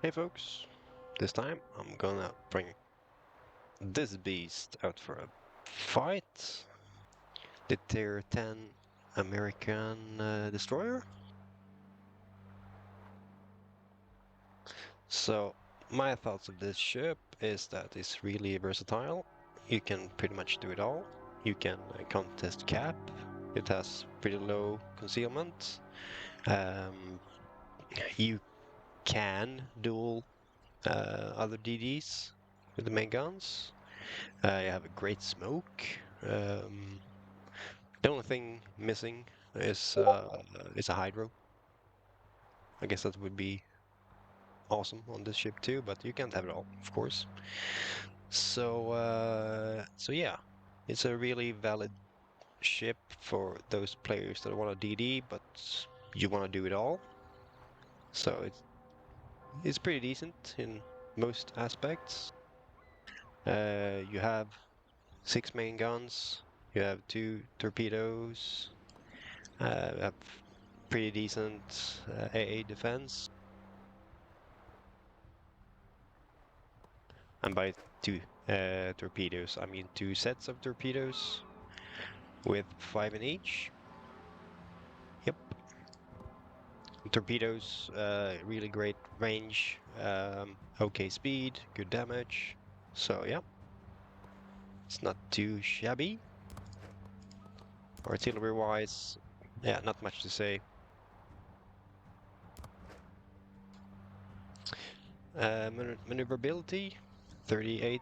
Hey folks, this time I'm gonna bring this beast out for a fight. The Tier 10 American destroyer. So my thoughts of this ship is that it's really versatile. You can pretty much do it all. You can contest cap. It has pretty low concealment. Um, you can duel other DDs with the main guns. You have a great smoke. Um, the only thing missing is a hydro. I guess that would be awesome on this ship too, but you can't have it all, of course. So yeah, it's a really valid ship for those players that want a DD, but you want to do it all. So it's pretty decent in most aspects. You have 6 main guns. You have 2 torpedoes. Have pretty decent AA defense. And by 2 torpedoes, I mean 2 sets of torpedoes with 5 in each. Yep. Torpedoes, really great range, okay speed, good damage. So yeah, it's not too shabby. Artillery-wise, yeah, not much to say. Maneuverability, 38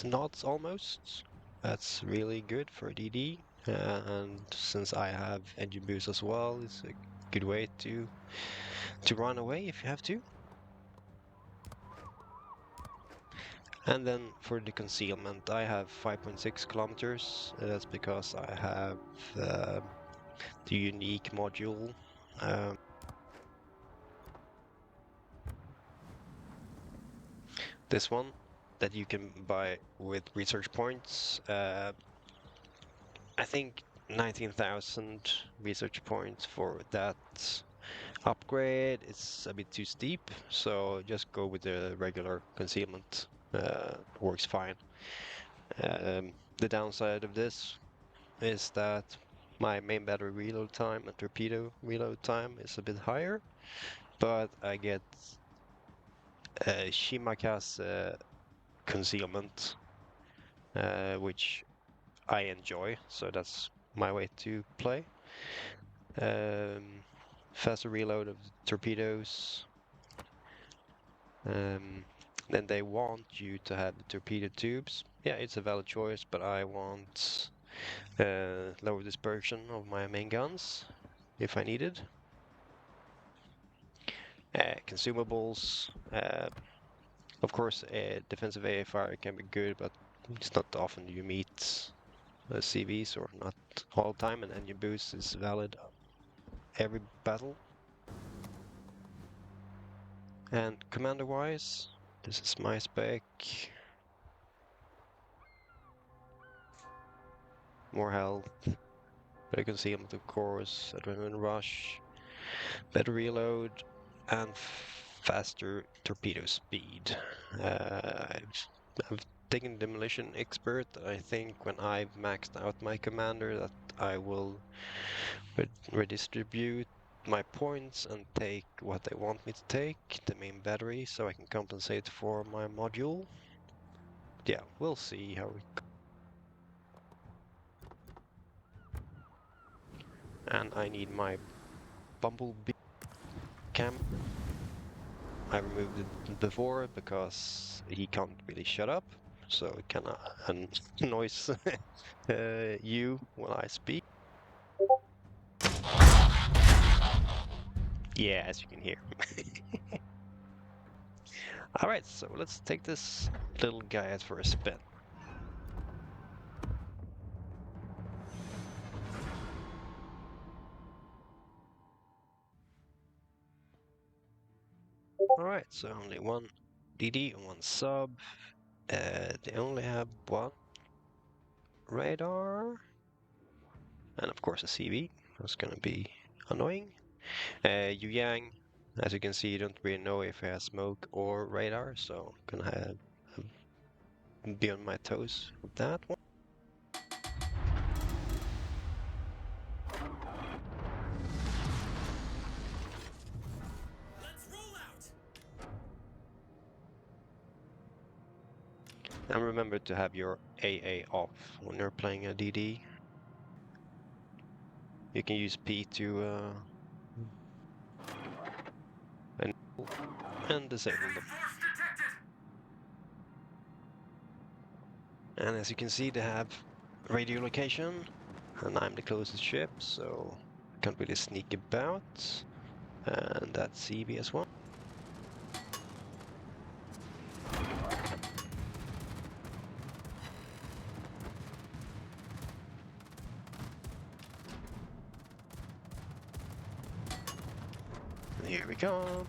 knots almost. That's really good for DD. And since I have engine boost as well, it's a good way to run away if you have to. And then for the concealment, I have 5.6 kilometers. That's because I have the unique module. This one that you can buy with research points. I think 19,000 research points for that upgrade is a bit too steep, so just go with the regular concealment. Works fine. The downside of this is that my main battery reload time and torpedo reload time is a bit higher, but I get Shimaka's concealment, which I enjoy, so that's my way to play. Faster reload of the torpedoes. Then they want you to have the torpedo tubes. Yeah, it's a valid choice, but I want lower dispersion of my main guns if I needed. Consumables. Of course, defensive AA fire can be good, but it's not often you meet CVs, or not all the time, and engine boost is valid every battle. And commander-wise, this is my spec. More health, better concealment of course, adrenaline rush, better reload, and faster torpedo speed. I've taken demolition expert. I think when I've maxed out my commander that I will redistribute my points and take what they want me to take, the main battery, so I can compensate for my module. Yeah, we'll see how it goes. And I need my bumblebee cam. I removed it before because he can't really shut up, so it kind of annoys you when I speak. Yeah, as you can hear. Alright, so let's take this little guy out for a spin. Alright, so only one DD and one sub. They only have one radar. And of course a CV. That's gonna be annoying. Yu Yang, As you can see, you don't really know if it has smoke or radar, so I'm gonna be on my toes with that one. And remember to have your AA off when you're playing a DD. You can use P to enable and disable them. And as you can see, they have radio location, and I'm the closest ship, so I can't really sneak about. And that's CB as well. Here we come.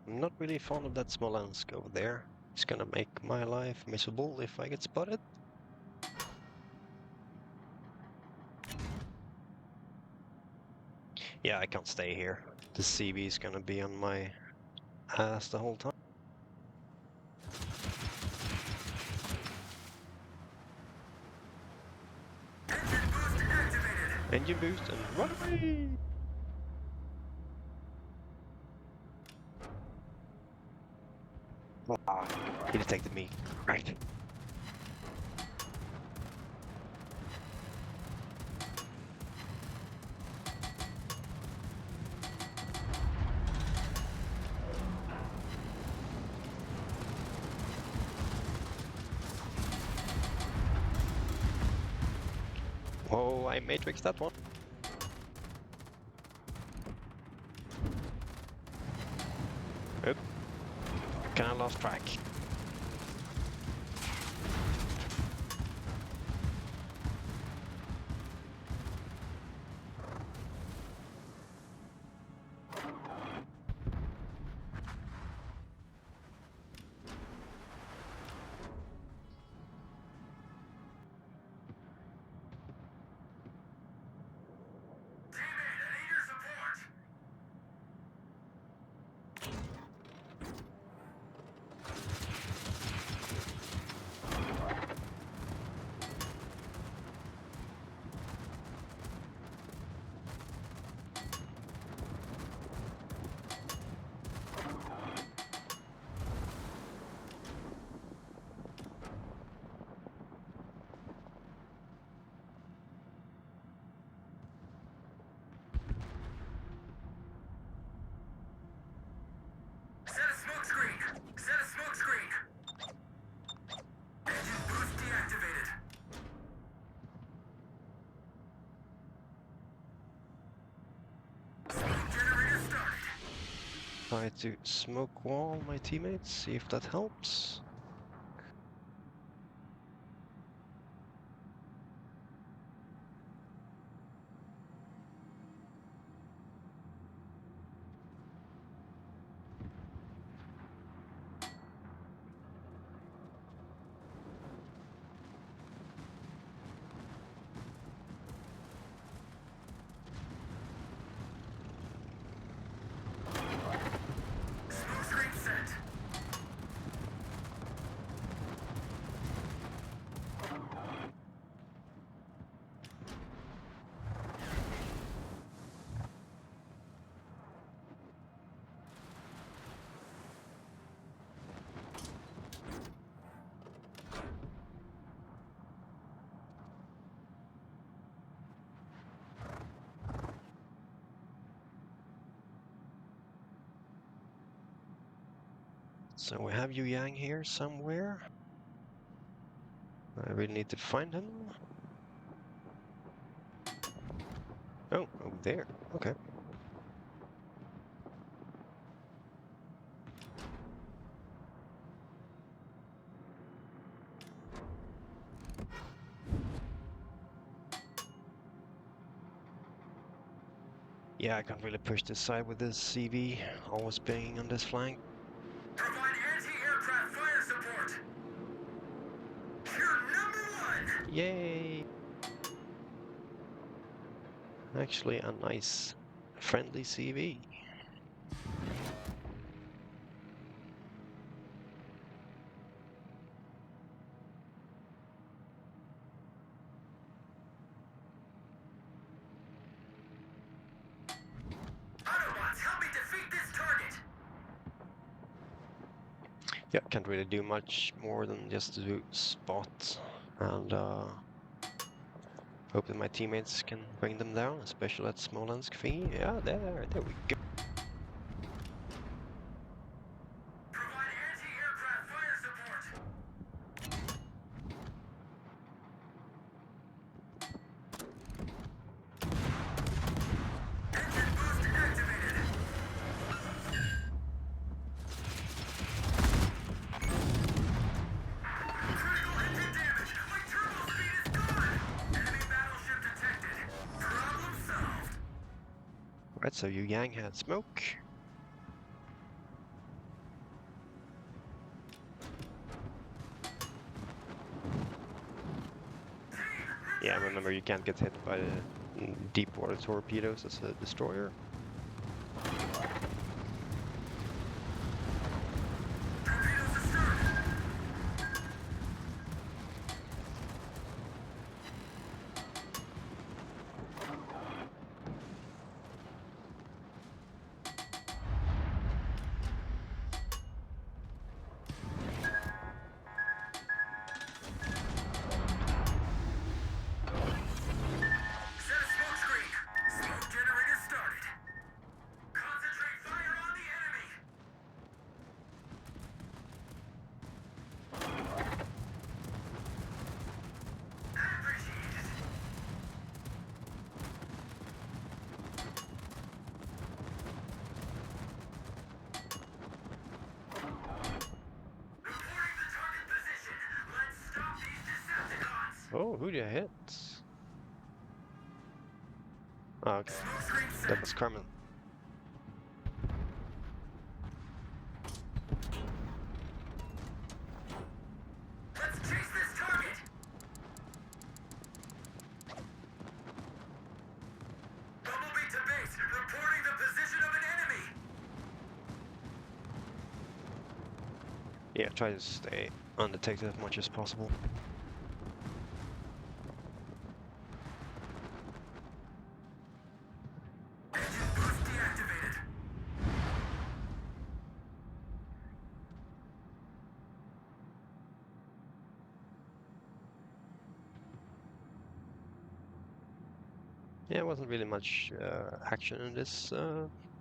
I'm not really fond of that Smolensk over there. It's gonna make my life miserable if I get spotted. Yeah, I can't stay here. The CB is gonna be on my ass the whole time. Engine boost and run away! Ah, he detected me. Right. Oh, I matrixed that one. Oop. Kinda lost track. Try to smoke wall my teammates, see if that helps. So we have Yu Yang here somewhere. I really need to find him. Oh, over there. Okay. Yeah, I can't really push this side with this CV, always being on this flank. Provide anti-aircraft fire support. You're number 1. Yay! Actually, a nice, friendly CV. Autobots, help me defeat this target. Yeah, can't really do much more than just do spot and hope that my teammates can bring them down, especially at Smolensk V. Yeah, there we go. Provide anti-aircraft fire support. Engine boost activated. Critical engine damage. My turbo speed is gone. Enemy battleship detected. Problem solved. Right, so Yu Yang had smoke. Yeah, remember you can't get hit by the deep water torpedoes as a destroyer. Torpedoes astern. Set a smoke screen. Smoke generator started. Concentrate fire on the enemy. Appreciate it. Reporting the target position. Let's stop these Decepticons. Oh, who did I hit? Oh, okay, Smoke screen that set. was Carmen. Let's chase this target. Bumblebee to base. Reporting the position of an enemy. Yeah, try to stay undetected as much as possible. Engine boost deactivated. Yeah, it wasn't really much action in this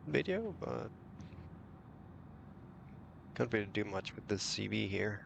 video, but can't really do much with this CV here.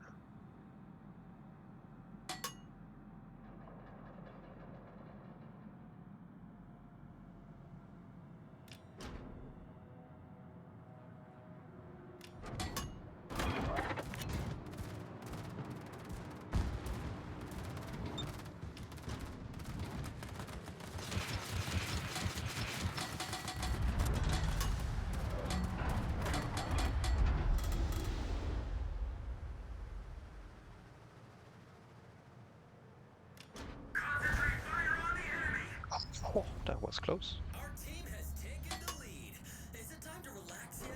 Concentrate fire on the enemy. Oh, that was close. Our team has taken the lead. Is it time to relax yet?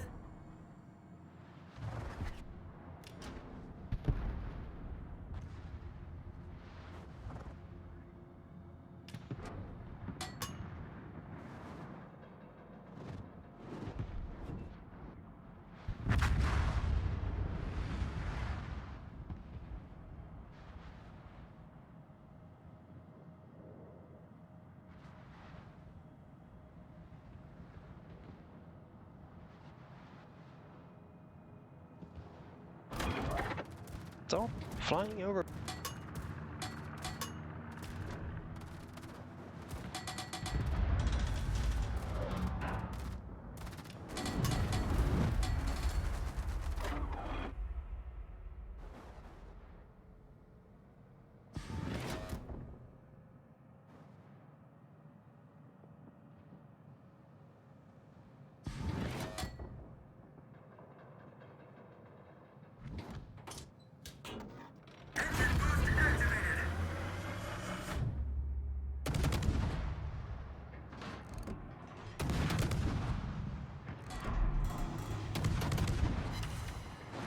Stop flying over.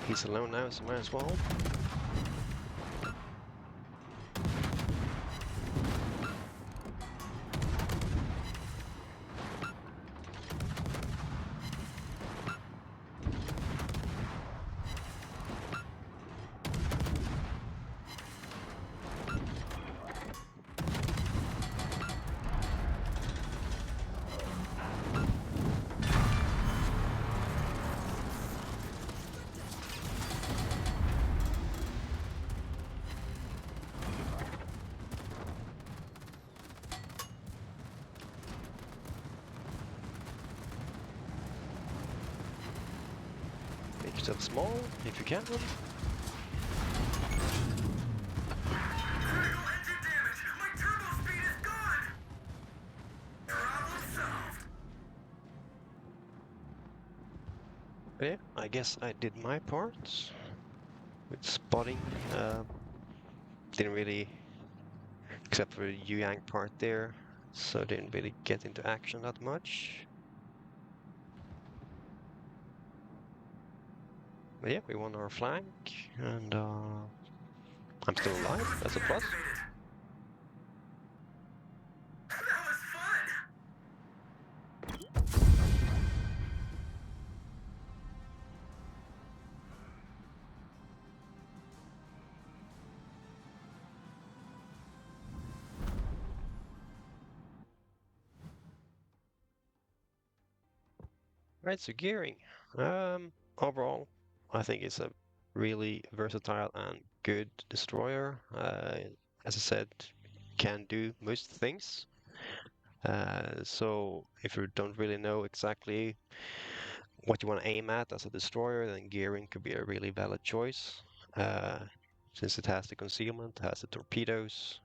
He's alone now, so might as well. Make yourself small if you can. Critical engine damage! My turbo speed is gone! Problem solved! But yeah, I guess I did my part with spotting. Didn't really, except for the Yang part there, so didn't really get into action that much. But yeah, we won our flank, and I'm still alive. That's a Boost plus. deactivated! That was fun! Right, so gearing. Overall, I think it's a really versatile and good destroyer. As I said, can do most things. So if you don't really know exactly what you want to aim at as a destroyer, then gearing could be a really valid choice. Uh, since it has the concealment, has the torpedoes,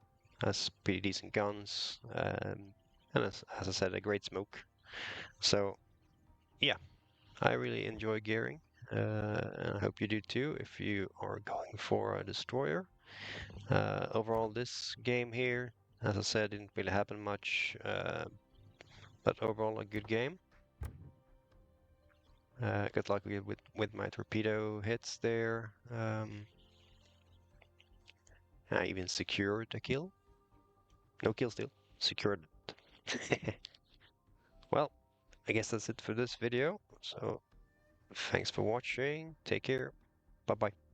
has pretty decent guns, and as I said, a great smoke. So yeah, I really enjoy gearing, and I hope you do too if you are going for a destroyer. Overall, this game here, as I said, didn't really happen much, but overall a good game. Good luck with my torpedo hits there. I even secured a kill. No kill still. Secured it. Well, I guess that's it for this video. So thanks for watching. Take care. Bye bye.